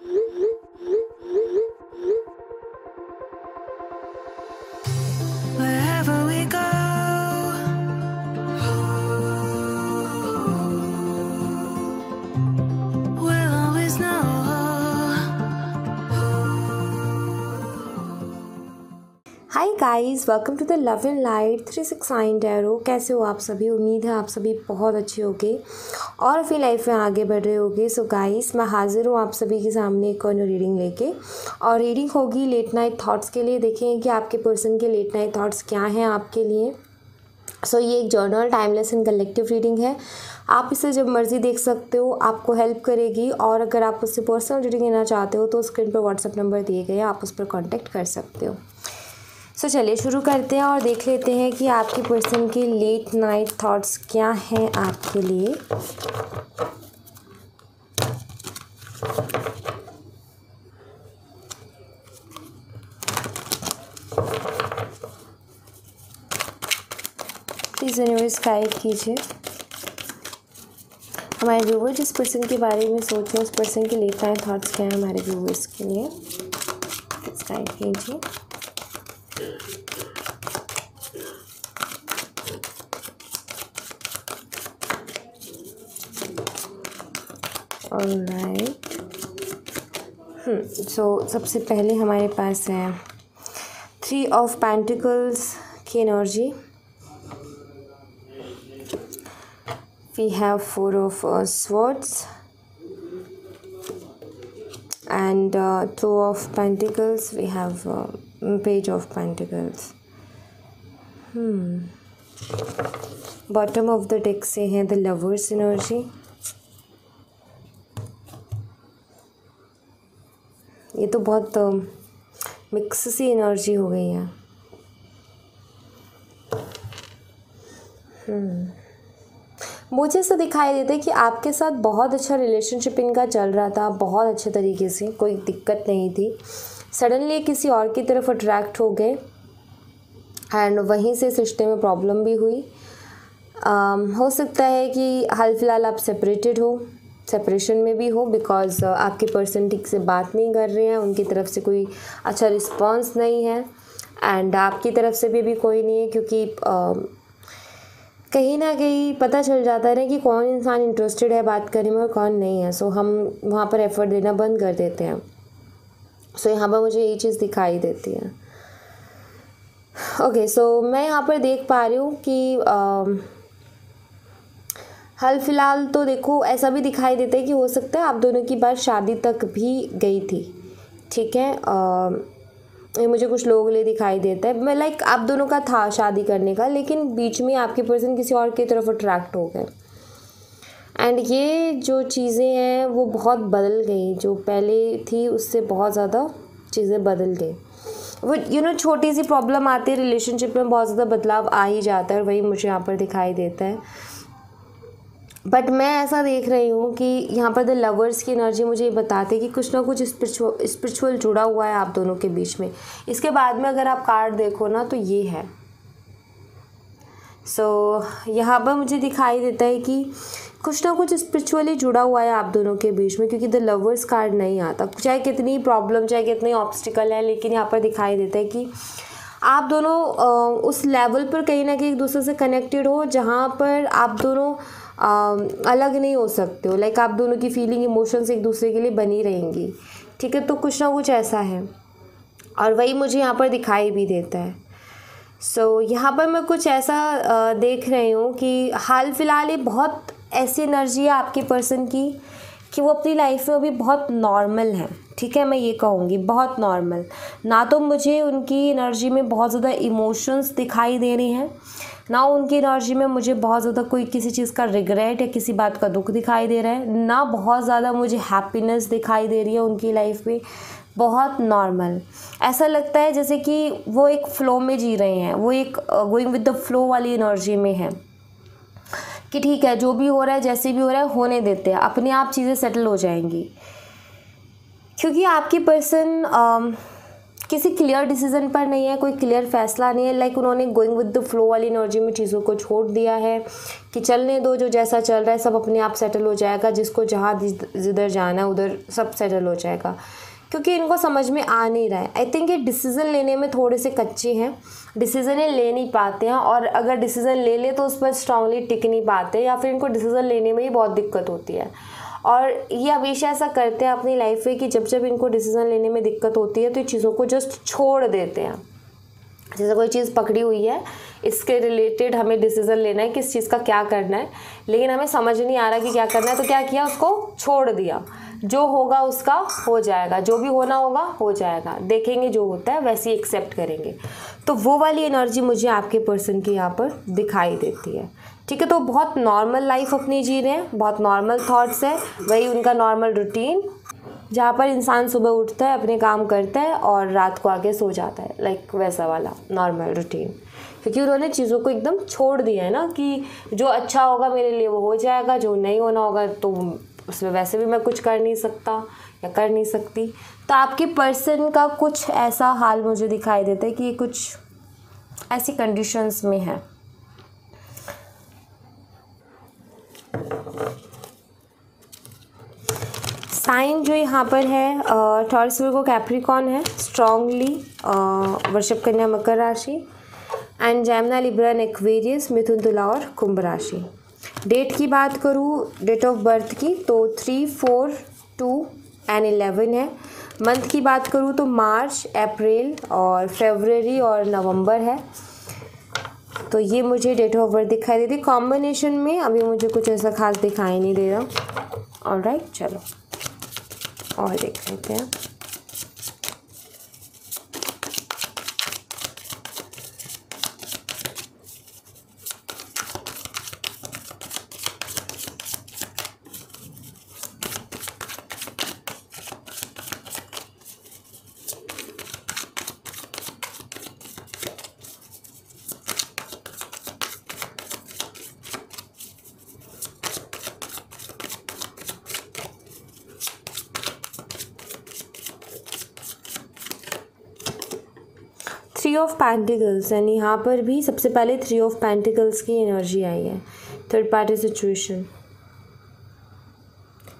Wherever we go, we'll always know. Hi guys, welcome to the love and light 369 tarot. कैसे हो आप सभी? उम्मीद है आप सभी बहुत अच्छे होगे और अपनी लाइफ में आगे बढ़ रहे होगे। सो गाइस, मैं हाजिर हूँ आप सभी के सामने एक और रीडिंग लेके, और रीडिंग होगी लेट नाइट थॉट्स के लिए। देखें कि आपके पर्सन के लेट नाइट थॉट्स क्या हैं आपके लिए। सो ये एक journal, timeless and collective reading है। आप इसे जब मर्ज़ी देख सकते हो, आपको हेल्प करेगी। और अगर आप उससे पर्सनल रीडिंग लेना चाहते हो तो स्क्रीन पर व्हाट्सएप नंबर दिए गए हैं, आप उस पर कॉन्टैक्ट कर सकते हो। सो चलिए शुरू करते हैं और देख लेते हैं कि आपके पर्सन के लेट नाइट थॉट्स क्या हैं आपके लिए। प्लीज़ यूनिवर्स गाइड कीजिए हमारे व्यूवर जिस पर्सन के बारे में सोच रहे हैं, उस पर्सन के लेट नाइट थॉट्स क्या हैं हमारे व्यूवर्स के लिए। प्लीज़ गाइड कीजिए। ऑलराइट, सो सबसे पहले हमारे पास है 3 ऑफ पेंटिकल्स की energy. We have 4 of swords and 2 of pentacles. We have page of pentacles. Bottom of the deck से है द लवर्स एनर्जी। ये तो बहुत मिक्स सी एनर्जी हो गई है। मुझे ऐसा दिखाई देता है कि आपके साथ बहुत अच्छा रिलेशनशिप इनका चल रहा था, बहुत अच्छे तरीके से, कोई दिक्कत नहीं थी। सडनली किसी और की तरफ अट्रैक्ट हो गए एंड वहीं से इस रिश्ते में प्रॉब्लम भी हुई। हो सकता है कि हाल फिलहाल आप सेपरेटेड हो, सेपरेशन में भी हो, बिकॉज़ आपके पर्सन ठीक से बात नहीं कर रहे हैं, उनकी तरफ से कोई अच्छा रिस्पांस नहीं है एंड आपकी तरफ से भी कोई नहीं है, क्योंकि कहीं ना कहीं पता चल जाता है ना कि कौन इंसान इंटरेस्टेड है बात करने में और कौन नहीं है। सो हम वहाँ पर एफर्ट देना बंद कर देते हैं। सो यहाँ पर मुझे यही चीज़ दिखाई देती है। ओके, सो मैं यहाँ पर देख पा रही हूँ कि हाल फिलहाल तो देखो ऐसा भी दिखाई देता है कि हो सकता है आप दोनों की बात शादी तक भी गई थी। ठीक है, ये मुझे कुछ लोगों के लिए दिखाई देता है। मैं लाइक आप दोनों का था शादी करने का, लेकिन बीच में आपके पर्सन किसी और की तरफ अट्रैक्ट हो गए एंड ये जो चीज़ें हैं वो बहुत बदल गई। जो पहले थी उससे बहुत ज़्यादा चीज़ें बदल गई। वो छोटी सी प्रॉब्लम आती है रिलेशनशिप में, बहुत ज़्यादा बदलाव आ ही जाता है, और वही मुझे यहाँ पर दिखाई देता है। बट मैं ऐसा देख रही हूँ कि यहाँ पर द लवर्स की एनर्जी मुझे ये बताती है कि कुछ ना कुछ स्पिरिचुअल जुड़ा हुआ है आप दोनों के बीच में। इसके बाद में अगर आप कार्ड देखो ना तो ये है। सो यहाँ पर मुझे दिखाई देता है कि कुछ ना कुछ स्पिरिचुअली जुड़ा हुआ है आप दोनों के बीच में, क्योंकि द लवर्स कार्ड नहीं आता। चाहे कितनी प्रॉब्लम, चाहे कितनी ऑब्स्टिकल है, लेकिन यहाँ पर दिखाई देता है कि आप दोनों उस लेवल पर कहीं ना कहीं एक दूसरे से कनेक्टेड हो जहाँ पर आप दोनों अलग नहीं हो सकते हो। लाइक आप दोनों की फीलिंग, इमोशंस एक दूसरे के लिए बनी रहेंगी। ठीक है, तो कुछ ना कुछ ऐसा है और वही मुझे यहाँ पर दिखाई भी देता है। सो यहाँ पर मैं कुछ ऐसा देख रही हूँ कि हाल फिलहाल ये बहुत ऐसी एनर्जी है आपके पर्सन की कि वो अपनी लाइफ में अभी बहुत नॉर्मल है। ठीक है, मैं ये कहूँगी बहुत नॉर्मल। ना तो मुझे उनकी एनर्जी में बहुत ज़्यादा इमोशंस दिखाई दे रहे हैं, ना उनकी एनर्जी में मुझे बहुत ज़्यादा कोई किसी चीज़ का रिग्रेट या किसी बात का दुख दिखाई दे रहा है, ना बहुत ज़्यादा मुझे हैप्पीनेस दिखाई दे रही है उनकी लाइफ में। बहुत नॉर्मल ऐसा लगता है जैसे कि वो एक फ़्लो में जी रहे हैं, वो एक गोइंग विद द फ्लो वाली एनर्जी में है कि ठीक है जो भी हो रहा है, जैसे भी हो रहा है होने देते हैं, अपने आप चीज़ें सेटल हो जाएंगी। क्योंकि आपकी पर्सन किसी क्लियर डिसीजन पर नहीं है, कोई क्लियर फैसला नहीं है। लाइक उन्होंने गोइंग विद द फ्लो वाली एनर्जी में चीज़ों को छोड़ दिया है कि चलने दो, जो जैसा चल रहा है सब अपने आप सेटल हो जाएगा, जिसको जहाँ जिधर जाना है उधर सब सेटल हो जाएगा, क्योंकि इनको समझ में आ नहीं रहा है। आई थिंक ये डिसीज़न लेने में थोड़े से कच्चे हैं, डिसीज़न ले नहीं पाते हैं, और अगर डिसीज़न ले तो उस पर स्ट्रांगली टिक नहीं पाते, या फिर इनको डिसीज़न लेने में ही बहुत दिक्कत होती है। और ये हमेशा ऐसा करते हैं अपनी लाइफ में कि जब जब इनको डिसीज़न लेने में दिक्कत होती है तो ये चीज़ों को जस्ट छोड़ देते हैं। जैसे कोई चीज़ पकड़ी हुई है, इसके रिलेटेड हमें डिसीज़न लेना है कि इस चीज़ का क्या करना है, लेकिन हमें समझ नहीं आ रहा कि क्या करना है, तो क्या किया, उसको छोड़ दिया। जो होगा उसका हो जाएगा, जो भी होना होगा हो जाएगा, देखेंगे जो होता है वैसे ही एक्सेप्ट करेंगे। तो वो वाली एनर्जी मुझे आपके पर्सन की यहाँ पर दिखाई देती है। ठीक है, तो बहुत नॉर्मल लाइफ अपनी जी रहे हैं, बहुत नॉर्मल थॉट्स है, वही उनका नॉर्मल रूटीन, जहाँ पर इंसान सुबह उठता है, अपने काम करता है और रात को आके सो जाता है, लाइक वैसा वाला नॉर्मल रूटीन। क्योंकि उन्होंने चीज़ों को एकदम छोड़ दिया है ना, कि जो अच्छा होगा मेरे लिए वो हो जाएगा, जो नहीं होना होगा तो उसमें वैसे भी मैं कुछ कर नहीं सकता या कर नहीं सकती। तो आपके पर्सन का कुछ ऐसा हाल मुझे दिखाई देता है कि ये कुछ ऐसी कंडीशंस में है। साइन जो यहाँ पर है टॉरस वर्गो कैप्रिकॉर्न है, स्ट्रांगली वृषभ कन्या मकर राशि, and Gemini Libra and Aquarius मिथुन तुला और कुंभ राशि। डेट की बात करूँ, डेट ऑफ बर्थ की, तो 3, 4, 2 एंड 11 है। मंथ की बात करूँ तो मार्च, अप्रैल और फरवरी और नवंबर है। तो ये मुझे डेट ऑफ बर्थ दिखाई देती। कॉम्बिनेशन में अभी मुझे कुछ ऐसा खास दिखाई नहीं दे रहा। ऑलराइट, चलो और देख लेते हैं। थ्री ऑफ पेंटिकल्स, यानी यहाँ पर भी सबसे पहले 3 ऑफ पेंटिकल्स की एनर्जी आई है। थर्ड पार्टी सिचुएशन,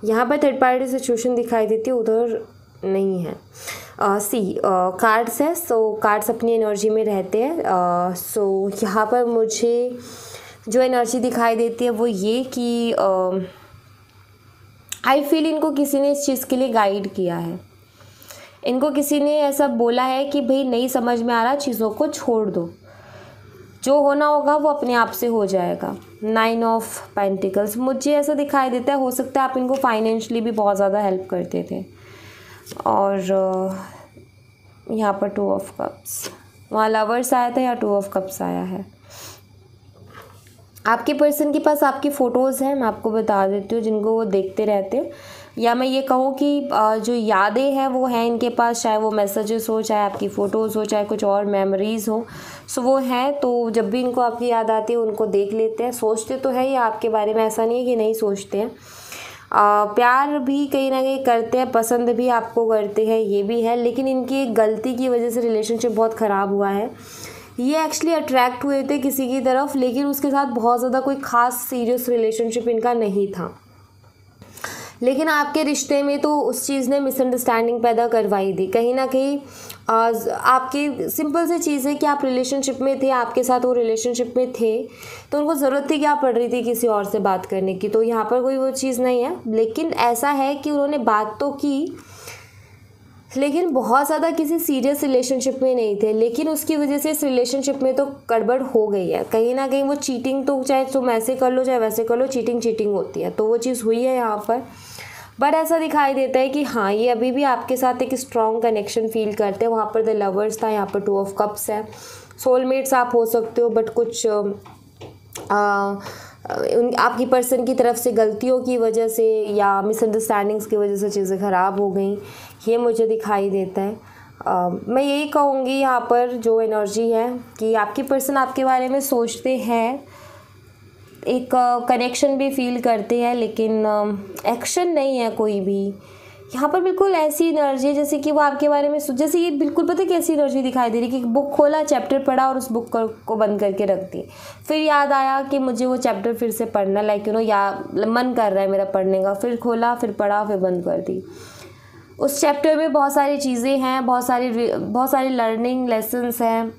यहाँ पर थर्ड पार्टी सिचुएशन दिखाई देती है, उधर नहीं है। कार्ड्स है, सो कार्ड्स अपनी एनर्जी में रहते हैं। सो यहाँ पर मुझे जो एनर्जी दिखाई देती है वो ये कि आई फील इनको किसी ने इस चीज़ के लिए गाइड किया है। इनको किसी ने ऐसा बोला है कि भाई नहीं समझ में आ रहा, चीज़ों को छोड़ दो, जो होना होगा वो अपने आप से हो जाएगा। 9 ऑफ पेंटिकल्स मुझे ऐसा दिखाई देता है, हो सकता है आप इनको फाइनेंशियली भी बहुत ज़्यादा हेल्प करते थे। और यहाँ पर 2 ऑफ कप्स, वहाँ लवर्स आया था या 2 ऑफ कप्स आया है। आपके पर्सन के पास आपकी फ़ोटोज़ हैं, मैं आपको बता देती हूँ, जिनको वो देखते रहते हैं, या मैं ये कहूँ कि जो यादें हैं वो हैं इनके पास, चाहे वो मैसेजेस हो, चाहे आपकी फ़ोटोज़ हो, चाहे कुछ और मेमोरीज़ हो, सो वो हैं। तो जब भी इनको आपकी याद आती है उनको देख लेते हैं। सोचते तो है ये आपके बारे में, ऐसा नहीं है कि नहीं सोचते हैं। प्यार भी कहीं ना कहीं करते हैं, पसंद भी आपको करते हैं, ये भी है, लेकिन इनकी एक गलती की वजह से रिलेशनशिप बहुत ख़राब हुआ है। ये एक्चुअली अट्रैक्ट हुए थे किसी की तरफ, लेकिन उसके साथ बहुत ज़्यादा कोई ख़ास सीरियस रिलेशनशिप इनका नहीं था। लेकिन आपके रिश्ते में तो उस चीज़ ने मिसअंडरस्टैंडिंग पैदा करवाई थी। कहीं ना कहीं आपकी सिंपल सी चीज़ है कि आप रिलेशनशिप में थे, आपके साथ वो रिलेशनशिप में थे, तो उनको ज़रूरत थी क्या पड़ रही थी किसी और से बात करने की। तो यहाँ पर कोई वो चीज़ नहीं है, लेकिन ऐसा है कि उन्होंने बात तो की, लेकिन बहुत ज़्यादा किसी सीरियस रिलेशनशिप में नहीं थे। लेकिन उसकी वजह से इस रिलेशनशिप में तो गड़बड़ हो गई है। कहीं ना कहीं वो चीटिंग, तो चाहे तुम ऐसे कर लो चाहे वैसे कर लो, चीटिंग होती है, तो वो चीज़ हुई है यहाँ पर। बट ऐसा दिखाई देता है कि हाँ, ये अभी भी आपके साथ एक स्ट्रॉन्ग कनेक्शन फील करते हैं। वहाँ पर द लवर्स था, यहाँ पर 2 ऑफ कप्स है। सोलमेट्स आप हो सकते हो, बट कुछ आपकी पर्सन की तरफ से गलतियों की वजह से या मिसअंडरस्टैंडिंग्स की वजह से चीज़ें ख़राब हो गई, ये मुझे दिखाई देता है। मैं यही कहूँगी यहाँ पर जो एनर्जी है कि आपकी पर्सन आपके बारे में सोचते हैं, एक कनेक्शन भी फील करते हैं, लेकिन एक्शन नहीं है कोई भी। यहाँ पर बिल्कुल ऐसी एनर्जी है जैसे कि वो आपके बारे में जैसे ये बिल्कुल पता है कैसी एनर्जी दिखाई दे रही है कि बुक खोला, चैप्टर पढ़ा और उस बुक को बंद करके रख दी, फिर याद आया कि मुझे वो चैप्टर फिर से पढ़ना, लाइक या मन कर रहा है मेरा पढ़ने का, फिर खोला, फिर पढ़ा, फिर बंद कर दी। उस चैप्टर में बहुत सारी चीज़ें हैं, बहुत सारी लर्निंग लेसन्स हैं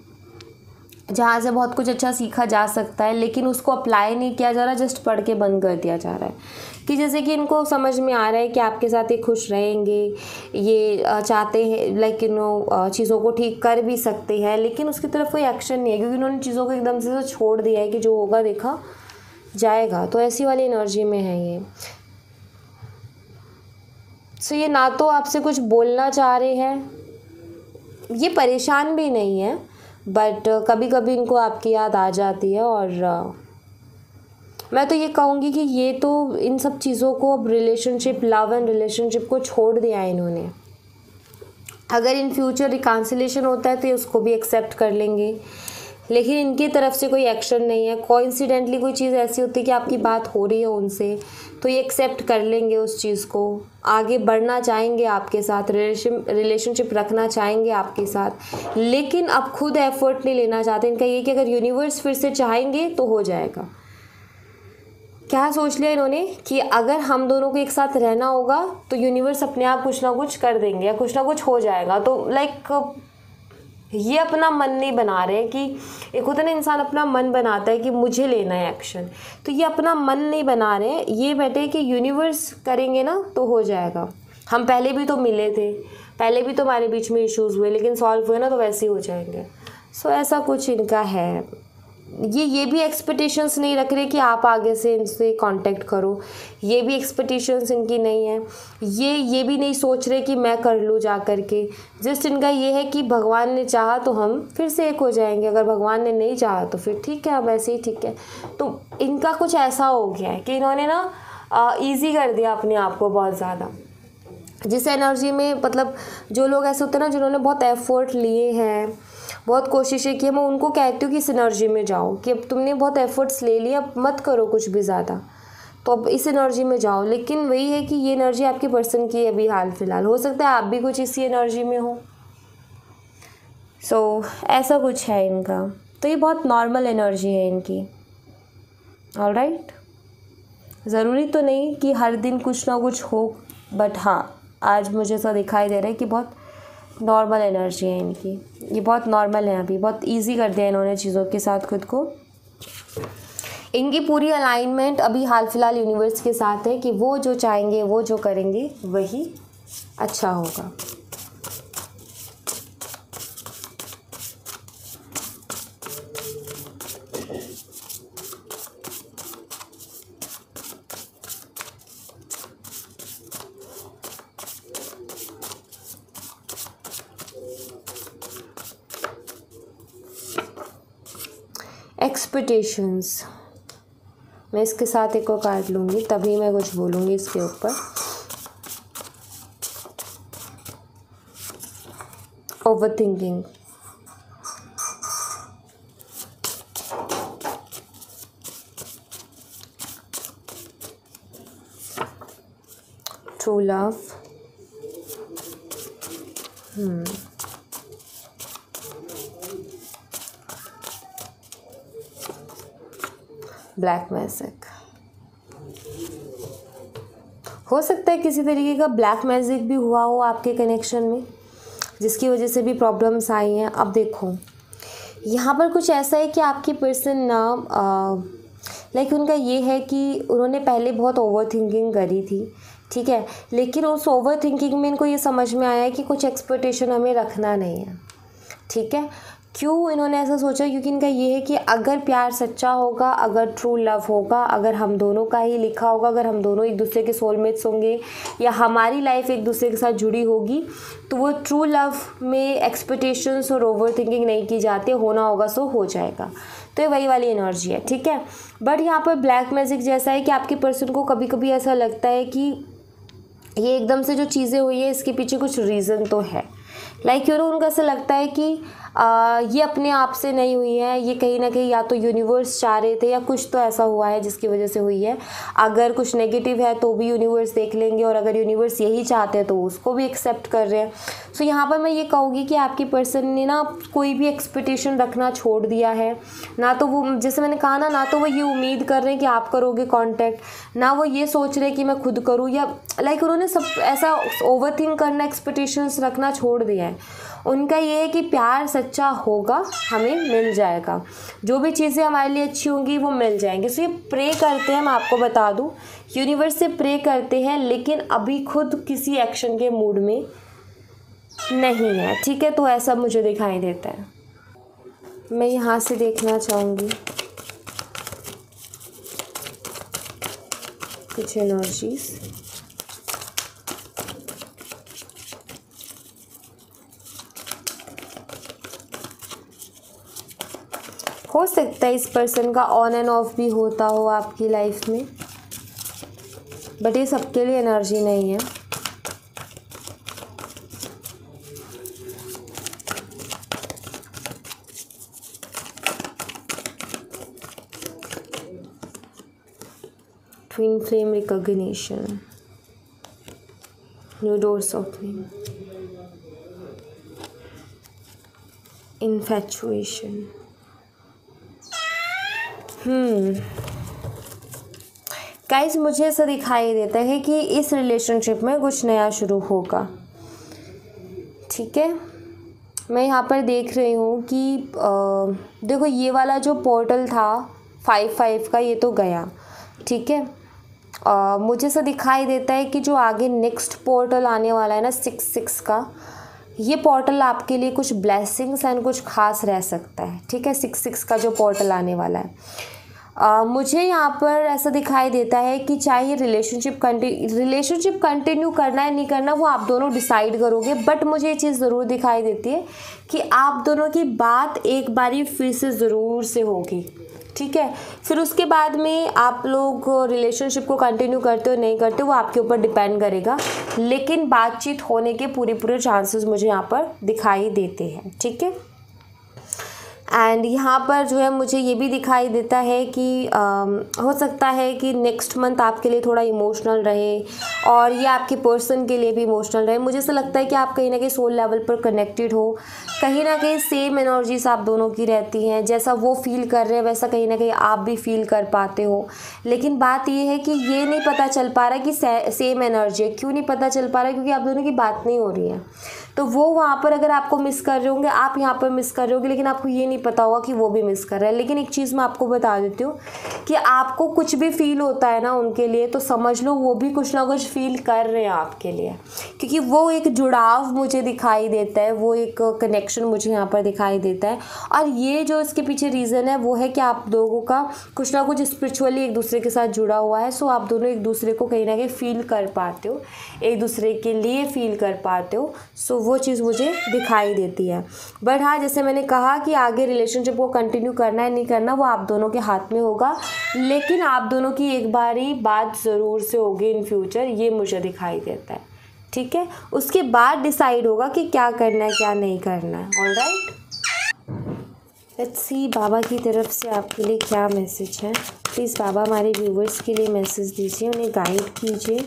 जहाँ से बहुत कुछ अच्छा सीखा जा सकता है, लेकिन उसको अप्लाई नहीं किया जा रहा, जस्ट पढ़ के बंद कर दिया जा रहा है। कि जैसे कि इनको समझ में आ रहा है कि आपके साथ ये खुश रहेंगे, ये चाहते हैं, लाइक चीज़ों को ठीक कर भी सकते हैं, लेकिन उसकी तरफ कोई एक्शन नहीं है क्योंकि उन्होंने चीज़ों को एकदम से छोड़ दिया है कि जो होगा देखा जाएगा। तो ऐसी वाली एनर्जी में है ये। सो ये ना तो आपसे कुछ बोलना चाह रहे हैं, ये परेशान भी नहीं है, बट कभी कभी इनको आपकी याद आ जाती है। और मैं तो ये कहूँगी कि ये तो इन सब चीज़ों को अब रिलेशनशिप, लव एंड रिलेशनशिप को छोड़ दिया है इन्होंने। अगर इन फ्यूचर रिकॉन्सिलेशन होता है तो ये उसको भी एक्सेप्ट कर लेंगे, लेकिन इनकी तरफ से कोई एक्शन नहीं है। कोइंसिडेंटली कोई चीज़ ऐसी होती है कि आपकी बात हो रही है उनसे, तो ये एक्सेप्ट कर लेंगे उस चीज़ को, आगे बढ़ना चाहेंगे आपके साथ, रिलेशनशिप रखना चाहेंगे आपके साथ, लेकिन अब खुद एफर्ट नहीं लेना चाहते। इनका ये कि अगर यूनिवर्स फिर से चाहेंगे तो हो जाएगा। क्या सोच लिया इन्होंने कि अगर हम दोनों को एक साथ रहना होगा तो यूनिवर्स अपने आप कुछ ना कुछ कर देंगे या कुछ ना कुछ हो जाएगा। तो लाइक ये अपना मन नहीं बना रहे कि एक होता है ना इंसान अपना मन बनाता है कि मुझे लेना है एक्शन, तो ये अपना मन नहीं बना रहे हैं, ये बैठे कि यूनिवर्स करेंगे ना तो हो जाएगा। हम पहले भी तो मिले थे, पहले भी तो हमारे बीच में इश्यूज़ हुए, लेकिन सॉल्व हुए ना तो वैसे ही हो जाएंगे। सो ऐसा कुछ इनका है। ये भी एक्सपेक्टेशंस नहीं रख रहे कि आप आगे से इनसे कांटेक्ट करो, ये भी एक्सपेक्टेशंस इनकी नहीं है। ये भी नहीं सोच रहे कि मैं कर लूँ जा कर के। जस्ट इनका ये है कि भगवान ने चाहा तो हम फिर से एक हो जाएंगे, अगर भगवान ने नहीं चाहा तो फिर ठीक है, अब ऐसे ही ठीक है। तो इनका कुछ ऐसा हो गया है कि इन्होंने ना ईजी कर दिया अपने आप को बहुत ज़्यादा। जिस एनर्जी में मतलब जो लोग ऐसे होते हैं ना जिन्होंने बहुत एफर्ट लिए हैं, बहुत कोशिशें की, मैं उनको कहती हूँ कि इस एनर्जी में जाओ, कि अब तुमने बहुत एफर्ट्स ले लिए, अब मत करो कुछ भी ज़्यादा, तो अब इस एनर्जी में जाओ। लेकिन वही है कि ये एनर्जी आपके पर्सन की है अभी हाल फिलहाल, हो सकता है आप भी कुछ इसी एनर्जी में हो। सो ऐसा कुछ है इनका। तो ये बहुत नॉर्मल एनर्जी है इनकी। ऑलराइट, ज़रूरी तो नहीं कि हर दिन कुछ ना कुछ हो, बट हाँ आज मुझे ऐसा दिखाई दे रहा है कि बहुत नॉर्मल एनर्जी है इनकी। ये बहुत नॉर्मल है, अभी बहुत इजी कर दिया इन्होंने चीज़ों के साथ खुद को। इनकी पूरी अलाइनमेंट अभी हाल फिलहाल यूनिवर्स के साथ है कि वो जो चाहेंगे, वो जो करेंगे वही अच्छा होगा। एक्सपेक्टेशंस, मैं इसके साथ एक और कार्ड लूँगी तभी मैं कुछ बोलूँगी इसके ऊपर। Overthinking, true love, black magic. हो सकता है किसी तरीके का ब्लैक मैजिक भी हुआ हो आपके कनेक्शन में, जिसकी वजह से भी प्रॉब्लम्स आई हैं। अब देखो यहाँ पर कुछ ऐसा है कि आपकी पर्सन ना लाइक उनका ये है कि उन्होंने पहले बहुत ओवर थिंकिंग करी थी, ठीक है, लेकिन उस ओवर थिंकिंग में इनको ये समझ में आया है कि कुछ एक्सपेक्टेशन हमें रखना नहीं है, ठीक है। क्यों इन्होंने ऐसा सोचा? क्योंकि इनका ये है कि अगर प्यार सच्चा होगा, अगर ट्रू लव होगा, अगर हम दोनों का ही लिखा होगा, अगर हम दोनों एक दूसरे के सोलमेट्स होंगे या हमारी लाइफ एक दूसरे के साथ जुड़ी होगी, तो वो ट्रू लव में एक्सपेक्टेशंस और ओवर थिंकिंग नहीं की जाती, होना होगा सो हो जाएगा। तो ये वही वाली एनर्जी है, ठीक है। बट यहाँ पर ब्लैक मैजिक जैसा है कि आपके पर्सन को कभी कभी ऐसा लगता है कि ये एकदम से जो चीज़ें हुई है इसके पीछे कुछ रीज़न तो है। लाइक उनको ऐसा लगता है कि ये अपने आप से नहीं हुई है, ये कहीं ना कहीं या तो यूनिवर्स चाह रहे थे या कुछ तो ऐसा हुआ है जिसकी वजह से हुई है। अगर कुछ नेगेटिव है तो भी यूनिवर्स देख लेंगे, और अगर यूनिवर्स यही चाहते हैं तो उसको भी एक्सेप्ट कर रहे हैं। सो यहाँ पर मैं ये कहूँगी कि आपकी पर्सन ने ना कोई भी एक्सपेक्टेशन रखना छोड़ दिया है। ना तो वो, जैसे मैंने कहा ना तो वो ये उम्मीद कर रहे हैं कि आप करोगे कांटेक्ट, ना वो ये सोच रहे हैं कि मैं खुद करूँ, या लाइक उन्होंने सब ऐसा ओवरथिंक करना, एक्सपेक्टेशंस रखना छोड़ दिया है। उनका ये है कि प्यार सच्चा होगा, हमें मिल जाएगा, जो भी चीज़ें हमारे लिए अच्छी होंगी वो मिल जाएंगी। सो ये प्रे करते हैं, मैं आपको बता दूं, यूनिवर्स से प्रे करते हैं, लेकिन अभी खुद किसी एक्शन के मूड में नहीं है, ठीक है। तो ऐसा मुझे दिखाई देता है। मैं यहाँ से देखना चाहूँगी कुछ एनर्जीज। हो सकता है इस पर्सन का ऑन एंड ऑफ भी होता हो आपकी लाइफ में, बट ये सबके लिए एनर्जी नहीं है। Twin flame recognition, new doors opening, infatuation. Guys, मुझे ऐसा दिखाई देता है कि इस रिलेशनशिप में कुछ नया शुरू होगा, ठीक है। मैं यहाँ पर देख रही हूँ कि देखो ये वाला जो पोर्टल था 5-5 का, ये तो गया, ठीक है। मुझे ऐसा दिखाई देता है कि जो आगे नेक्स्ट पोर्टल आने वाला है ना 6-6 का, ये पोर्टल आपके लिए कुछ ब्लेसिंग्स एंड कुछ खास रह सकता है, ठीक है। 6-6 का जो पोर्टल आने वाला है, मुझे यहाँ पर ऐसा दिखाई देता है कि चाहे रिलेशनशिप कंटिन्यू करना है नहीं करना, वो आप दोनों डिसाइड करोगे। बट मुझे ये चीज़ ज़रूर दिखाई देती है कि आप दोनों की बात एक बारी फिर से ज़रूर से होगी, ठीक है। फिर उसके बाद में आप लोग रिलेशनशिप को कंटिन्यू करते हो नहीं करते, वो आपके ऊपर डिपेंड करेगा, लेकिन बातचीत होने के पूरे चांसेस मुझे यहाँ पर दिखाई देते हैं, ठीक है। एंड यहाँ पर जो है मुझे ये भी दिखाई देता है कि हो सकता है कि नेक्स्ट मंथ आपके लिए थोड़ा इमोशनल रहे, और ये आपके पर्सन के लिए भी इमोशनल रहे। मुझे ऐसा लगता है कि आप कहीं ना कहीं सोल लेवल पर कनेक्टेड हो, कहीं ना कहीं सेम एनर्जीज आप दोनों की रहती हैं, जैसा वो फील कर रहे हैं वैसा कहीं ना कहीं आप भी फील कर पाते हो। लेकिन बात ये है कि ये नहीं पता चल पा रहा कि सेम एनर्जी है। क्यों नहीं पता चल पा रहा है? क्योंकि आप दोनों की बात नहीं हो रही है। तो वो वहाँ पर अगर आपको मिस कर रहे होंगे, आप यहाँ पर मिस कर रहे होगे, लेकिन आपको ये नहीं पता होगा कि वो भी मिस कर रहा है। लेकिन एक चीज़ मैं आपको बता देती हूँ कि आपको कुछ भी फील होता है ना उनके लिए, तो समझ लो वो भी कुछ ना कुछ फील कर रहे हैं आपके लिए, क्योंकि वो एक जुड़ाव मुझे दिखाई देता है, वो एक कनेक्शन मुझे यहाँ पर दिखाई देता है। और ये जो इसके पीछे रीज़न है वो है कि आप लोगों का कुछ ना कुछ स्पिरिचुअली एक दूसरे के साथ जुड़ा हुआ है। सो आप दोनों एक दूसरे को कहीं ना कहीं फील कर पाते हो, एक दूसरे के लिए फील कर पाते हो। सो वो चीज़ मुझे दिखाई देती है। बट हाँ, जैसे मैंने कहा कि आगे रिलेशनशिप को कंटिन्यू करना है नहीं करना वो आप दोनों के हाथ में होगा, लेकिन आप दोनों की एक बारी बात ज़रूर से होगी इन फ्यूचर, ये मुझे दिखाई देता है, ठीक है। उसके बाद डिसाइड होगा कि क्या करना है क्या नहीं करना है। ऑलराइट, लेट्स सी बाबा की तरफ से आपके लिए क्या मैसेज है। प्लीज़ बाबा हमारे व्यूवर्स के लिए मैसेज दीजिए, उन्हें गाइड कीजिए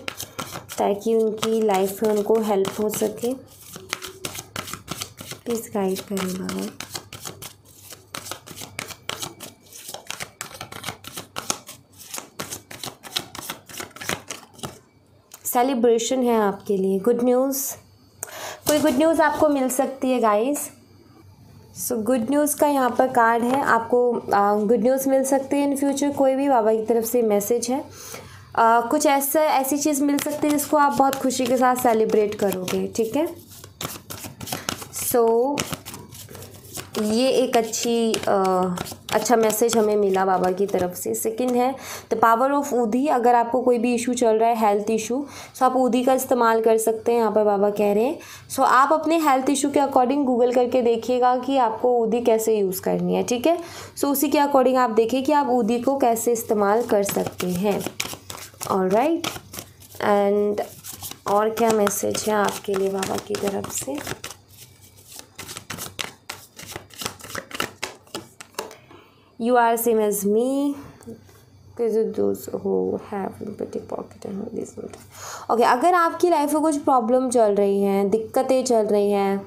ताकि उनकी लाइफ में उनको हेल्प हो सके। प्लीज़ गाइड करें बाबा। सेलिब्रेशन है आपके लिए, गुड न्यूज़, कोई गुड न्यूज़ आपको मिल सकती है गाइस। सो गुड न्यूज़ का यहाँ पर कार्ड है, आपको गुड न्यूज़ मिल सकती है इन फ्यूचर। कोई भी बाबा की तरफ से मैसेज है, कुछ ऐसी चीज़ मिल सकती है जिसको आप बहुत खुशी के साथ सेलिब्रेट करोगे, ठीक है। सो ये एक अच्छा मैसेज हमें मिला बाबा की तरफ से। सेकंड है द पावर ऑफ ऊधी। अगर आपको कोई भी इशू चल रहा है, हेल्थ इशू, सो आप ऊधी का इस्तेमाल कर सकते हैं, यहाँ पर बाबा कह रहे हैं। सो आप अपने हेल्थ इशू के अकॉर्डिंग गूगल करके देखिएगा कि आपको ऊधी कैसे यूज़ करनी है, ठीक है। सो उसी के अकॉर्डिंग आप देखिए कि आप ऊधी को कैसे इस्तेमाल कर सकते हैं। ऑलराइट, एंड और क्या मैसेज है आपके लिए बाबा की तरफ से। You are same as me. Those who have empathy pocket and this not. Okay, अगर आपकी लाइफ में कुछ प्रॉब्लम चल रही हैं, दिक्कतें चल रही हैं,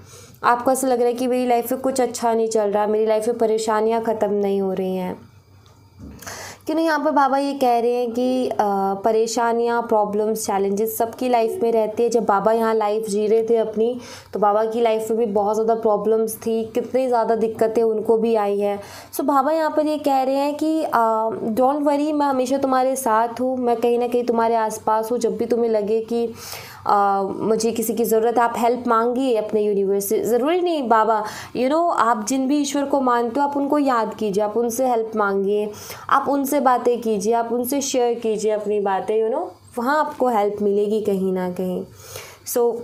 आपको ऐसा लग रहा है कि मेरी लाइफ में कुछ अच्छा नहीं चल रहा, मेरी लाइफ में परेशानियां ख़त्म नहीं हो रही हैं, क्योंकि यहाँ पर बाबा ये कह रहे हैं कि परेशानियाँ, प्रॉब्लम्स, चैलेंजेस सबकी लाइफ में रहती है। जब बाबा यहाँ लाइफ जी रहे थे अपनी, तो बाबा की लाइफ में भी बहुत ज़्यादा प्रॉब्लम्स थी, कितनी ज़्यादा दिक्कतें उनको भी आई है। सो बाबा यहाँ पर ये कह रहे हैं कि डोंट वरी, मैं हमेशा तुम्हारे साथ हूँ, मैं कहीं ना कहीं तुम्हारे आसपास हूँ। जब भी तुम्हें लगे कि मुझे किसी की ज़रूरत है, आप हेल्प मांगिए अपने यूनिवर्स से। ज़रूरी नहीं बाबा आप जिन भी ईश्वर को मानते हो आप उनको याद कीजिए, आप उनसे हेल्प मांगिए, आप उनसे बातें कीजिए, आप उनसे शेयर कीजिए अपनी बातें। वहाँ आपको हेल्प मिलेगी कहीं ना कहीं।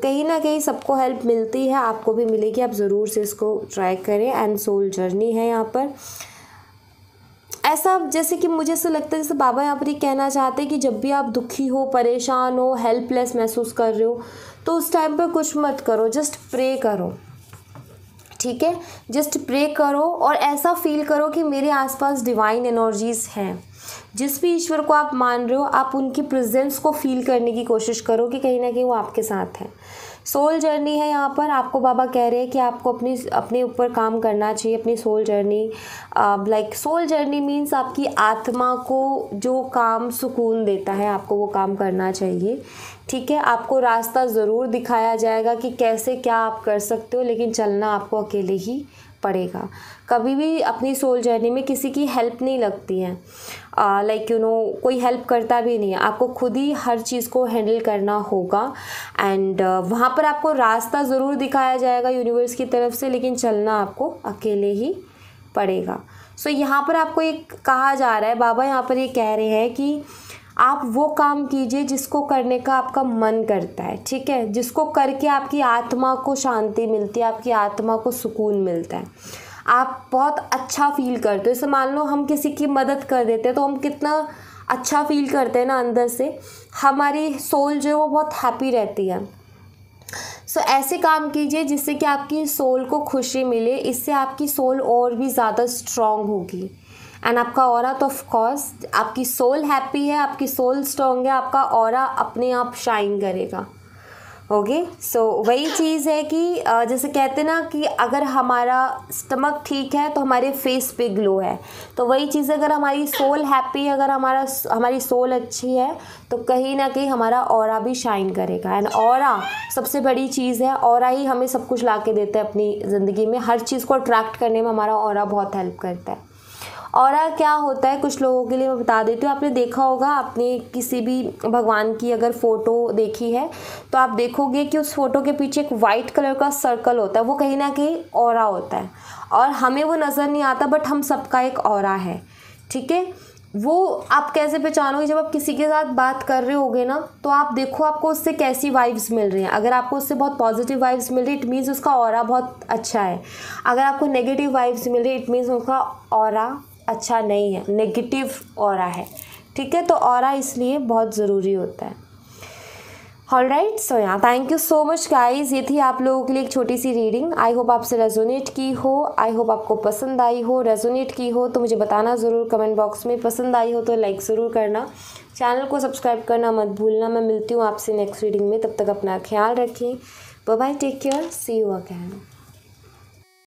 कहीं ना कहीं सबको हेल्प मिलती है, आपको भी मिलेगी। आप ज़रूर से इसको ट्राई करें। एंड सोल जर्नी है यहाँ पर। ऐसा जैसे कि मुझे ऐसा लगता है जैसे बाबा यहाँ पर ये कहना चाहते हैं कि जब भी आप दुखी हो, परेशान हो, हेल्पलेस महसूस कर रहे हो, तो उस टाइम पर कुछ मत करो, जस्ट प्रे करो। ठीक है, जस्ट प्रे करो और ऐसा फील करो कि मेरे आसपास डिवाइन एनर्जीज़ हैं। जिस भी ईश्वर को आप मान रहे हो, आप उनकी प्रेजेंस को फील करने की कोशिश करो कि कहीं ना कहीं वो आपके साथ है। सोल जर्नी है यहाँ पर। आपको बाबा कह रहे हैं कि आपको अपने ऊपर काम करना चाहिए, अपनी soul journey. Soul journey means आपकी आत्मा को जो काम सुकून देता है, आपको वो काम करना चाहिए। ठीक है, आपको रास्ता ज़रूर दिखाया जाएगा कि कैसे क्या आप कर सकते हो, लेकिन चलना आपको अकेले ही पड़ेगा। कभी भी अपनी सोल जर्नी में किसी की हेल्प नहीं लगती है। कोई हेल्प करता भी नहीं है, आपको खुद ही हर चीज़ को हैंडल करना होगा। एंड वहाँ पर आपको रास्ता ज़रूर दिखाया जाएगा यूनिवर्स की तरफ से, लेकिन चलना आपको अकेले ही पड़ेगा। यहाँ पर आपको एक कहा जा रहा है, बाबा यहाँ पर ये कह रहे हैं कि आप वो काम कीजिए जिसको करने का आपका मन करता है। ठीक है, जिसको करके आपकी आत्मा को शांति मिलती है, आपकी आत्मा को सुकून मिलता है, आप बहुत अच्छा फील करते हो। जैसे मान लो हम किसी की मदद कर देते हैं तो हम कितना अच्छा फील करते हैं ना, अंदर से हमारी सोल जो है वो बहुत हैप्पी रहती है। ऐसे काम कीजिए जिससे कि आपकी सोल को खुशी मिले, इससे आपकी सोल और भी ज़्यादा स्ट्रॉन्ग होगी। एंड आपका ऑरा तो ऑफ कोर्स, आपकी सोल हैप्पी है, आपकी सोल स्ट्रॉन्ग है, आपका ऑरा अपने आप शाइन करेगा। ओके, वही चीज़ है कि जैसे कहते हैं ना कि अगर हमारा स्टमक ठीक है तो हमारे फेस पे ग्लो है, तो वही चीज़ अगर हमारी सोल हैप्पी है, अगर हमारी सोल अच्छी है, तो कहीं ना कहीं हमारा ऑरा भी शाइन करेगा। एंड ऑरा सबसे बड़ी चीज़ है, ऑरा ही हमें सब कुछ ला के देता है अपनी ज़िंदगी में। हर चीज़ को अट्रैक्ट करने में हमारा ऑरा बहुत हेल्प करता है। ऑरा क्या होता है कुछ लोगों के लिए मैं बता देती हूँ। आपने देखा होगा, आपने किसी भी भगवान की अगर फ़ोटो देखी है तो आप देखोगे कि उस फोटो के पीछे एक वाइट कलर का सर्कल होता है, वो कहीं ना कहीं ऑरा होता है। और हमें वो नज़र नहीं आता, बट हम सबका एक ऑरा है। ठीक है, वो आप कैसे पहचानोगे? जब आप किसी के साथ बात कर रहे होगे ना, तो आप देखो आपको उससे कैसी वाइब्स मिल रही हैं। अगर आपको उससे बहुत पॉजिटिव वाइब्स मिल रही है, इट मीन्स उसका ऑरा बहुत अच्छा है। अगर आपको नेगेटिव वाइब्स मिल रही है, इट मीन्स उसका ऑरा अच्छा नहीं है, नेगेटिव ऑरा है। ठीक है, तो ऑरा इसलिए बहुत ज़रूरी होता है। Alright, thank you so much guys. ये थी आप लोगों के लिए एक छोटी सी रीडिंग। आई होप आपसे रेजोनेट की हो, आई होप आपको पसंद आई हो। रेजोनेट की हो तो मुझे बताना ज़रूर कमेंट बॉक्स में। पसंद आई हो तो लाइक ज़रूर करना, चैनल को सब्सक्राइब करना मत भूलना। मैं मिलती हूँ आपसे नेक्स्ट रीडिंग में, तब तक अपना ख्याल रखें। Bye bye, take care, see you again.